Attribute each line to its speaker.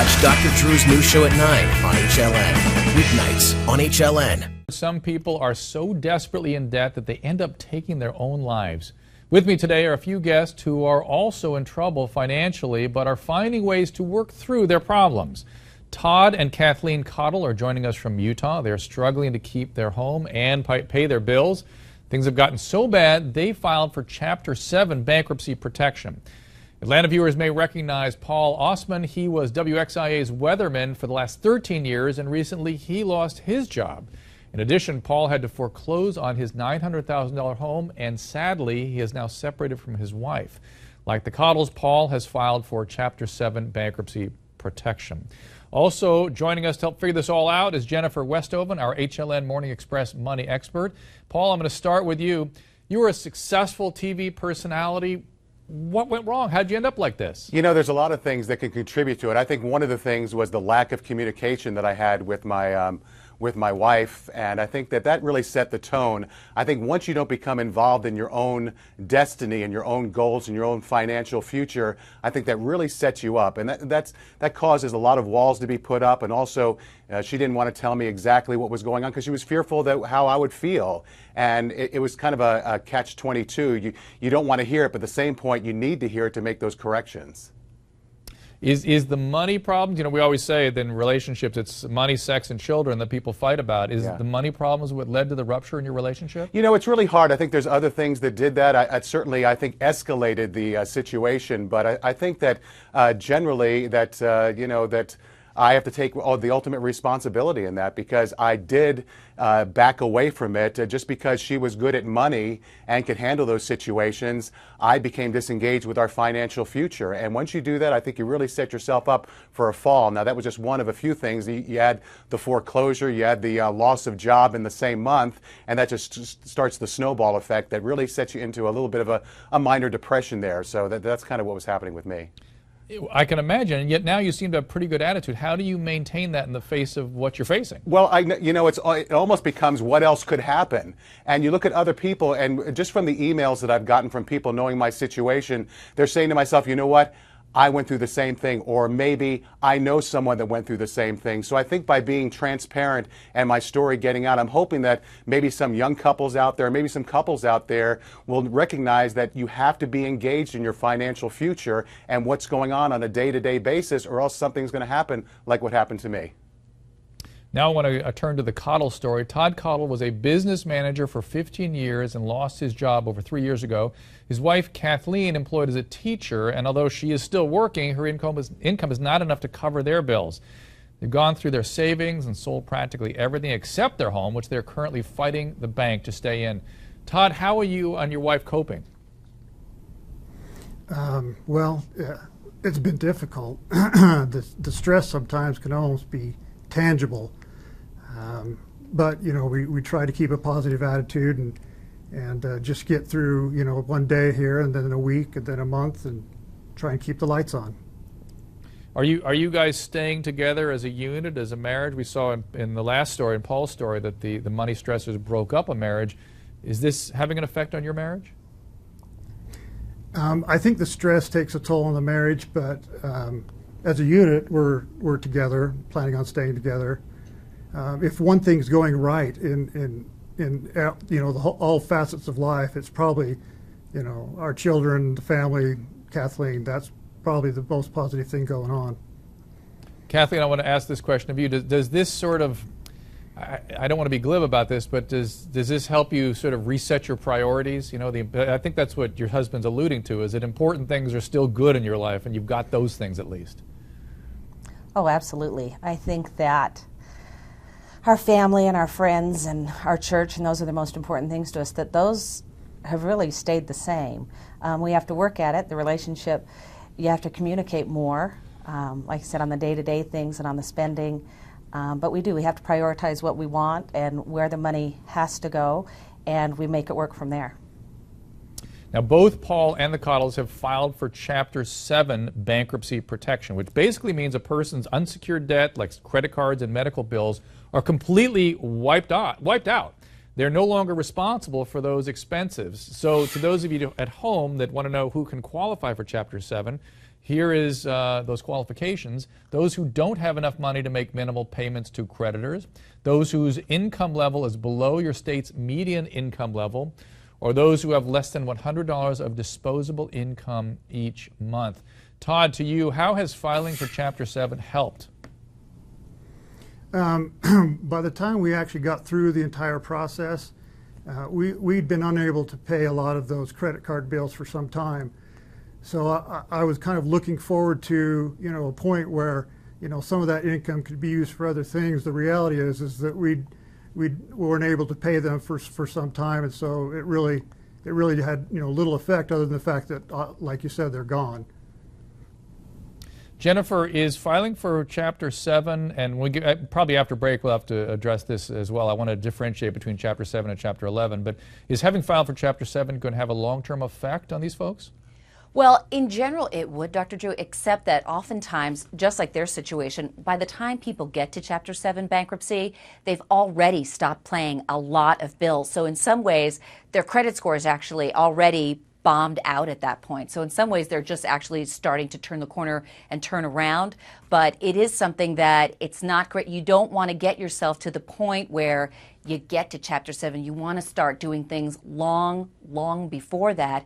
Speaker 1: Watch Dr. Drew's new show at 9 on HLN. Weeknights on HLN.
Speaker 2: Some people are so desperately in debt that they end up taking their own lives. With me today are a few guests who are also in trouble financially but are finding ways to work through their problems. Todd and Kathleen Cottle are joining us from Utah. They're struggling to keep their home and pay their bills. Things have gotten so bad they filed for Chapter 7 bankruptcy protection. Atlanta viewers may recognize Paul Osman. He was WXIA's weatherman for the last 13 years, and recently he lost his job. In addition, Paul had to foreclose on his $900,000 home, and sadly, he is now separated from his wife. Like the Cottles, Paul has filed for Chapter 7 bankruptcy protection. Also joining us to help figure this all out is Jennifer Westoven, our HLN Morning Express money expert. Paul, I'm going to start with you. You were a successful TV personality. What went wrong? How'd you end up like this?
Speaker 3: You know, there's a lot of things that can contribute to it. I think one of the things was the lack of communication that I had with my wife, and I think that really set the tone. I think once you don't become involved in your own destiny and your own goals and your own financial future, I think that really sets you up, and that causes a lot of walls to be put up. And also, she didn't want to tell me exactly what was going on because she was fearful that how I would feel, and it was kind of a catch-22. You don't want to hear it, but at the same point, you need to hear it to make those corrections.
Speaker 2: Is the money problems, you know, we always say that in relationships it's money, sex, and children that people fight about. Is the money problems what led to the rupture in your relationship?
Speaker 3: You know, it's really hard. I think there's other things that did that. I certainly, I think, escalated the situation. But I think that generally that, you know, that I have to take the ultimate responsibility in that, because I did back away from it just because she was good at money and could handle those situations. I became disengaged with our financial future, and once you do that, I think you really set yourself up for a fall. Now, that was just one of a few things. You had the foreclosure, you had the loss of job in the same month, and that just starts the snowball effect that really sets you into a little bit of a minor depression there. So that's kind of what was happening with me.
Speaker 2: I can imagine, and yet now you seem to have a pretty good attitude. How do you maintain that in the face of what you're facing?
Speaker 3: Well, you know, it almost becomes what else could happen. And you look at other people, and just from the emails that I've gotten from people knowing my situation, they're saying to myself, you know what? I went through the same thing, or maybe I know someone that went through the same thing. So I think by being transparent and my story getting out, I'm hoping that maybe some young couples out there, maybe some couples out there will recognize that you have to be engaged in your financial future and what's going on a day-to-day basis, or else something's going to happen like what happened to me.
Speaker 2: Now I want to turn to the Cottle story. Todd Cottle was a business manager for 15 years and lost his job over 3 years ago. His wife, Kathleen, employed as a teacher, and although she is still working, her income is not enough to cover their bills. They've gone through their savings and sold practically everything except their home, which they're currently fighting the bank to stay in. Todd, how are you and your wife coping?
Speaker 4: Well, it's been difficult. The stress sometimes can almost be tangible. But, you know, we try to keep a positive attitude and just get through, you know, one day here and then a week and then a month and try and keep the lights on.
Speaker 2: Are you guys staying together as a unit, as a marriage? We saw in the last story, in Paul's story, that the money stressors broke up a marriage. Is this having an effect on your marriage?
Speaker 4: I think the stress takes a toll on the marriage, but as a unit, we're together, planning on staying together. If one thing's going right in you know, all facets of life, it's probably, you know, our children, the family, Kathleen. That's probably the most positive thing going on.
Speaker 2: Kathleen, I want to ask this question of you. Does this sort of, I don't want to be glib about this, but does this help you sort of reset your priorities? You know, I think that's what your husband's alluding to, is that important things are still good in your life and you've got those things at least.
Speaker 5: Oh, absolutely. I think that our family and our friends and our church, and those are the most important things to us, that those have really stayed the same. We have to work at it. The relationship, you have to communicate more, like I said, on the day-to-day things and on the spending. But we have to prioritize what we want and where the money has to go, and we make it work from there.
Speaker 2: Now, both Paul and the Cottles have filed for Chapter 7 bankruptcy protection, which basically means a person's unsecured debt, like credit cards and medical bills, are completely wiped out. They're no longer responsible for those expenses. So to those of you at home that want to know who can qualify for Chapter 7, Here is those qualifications. Those who don't have enough money to make minimal payments to creditors, those whose income level is below your state's median income level, or those who have less than $100 of disposable income each month. Todd, to you, how has filing for Chapter 7 helped?
Speaker 4: By the time we actually got through the entire process, we'd been unable to pay a lot of those credit card bills for some time. So I was kind of looking forward to, a point where, some of that income could be used for other things. The reality is that we weren't able to pay them for some time, and so it really had little effect other than the fact that, like you said, they're gone.
Speaker 2: Jennifer, is filing for Chapter 7, and probably after break we'll have to address this as well. I want to differentiate between Chapter 7 and Chapter 11, but is having filed for Chapter 7 going to have a long-term effect on these folks?
Speaker 6: Well, in general, it would, Dr. Drew, except that oftentimes, just like their situation, by the time people get to Chapter 7 bankruptcy, they've already stopped paying a lot of bills. So in some ways, their credit score is actually already bombed out at that point. So in some ways, they're just actually starting to turn the corner and turn around. But it is something that it's not great. You don't want to get yourself to the point where you get to Chapter 7. You want to start doing things long before that.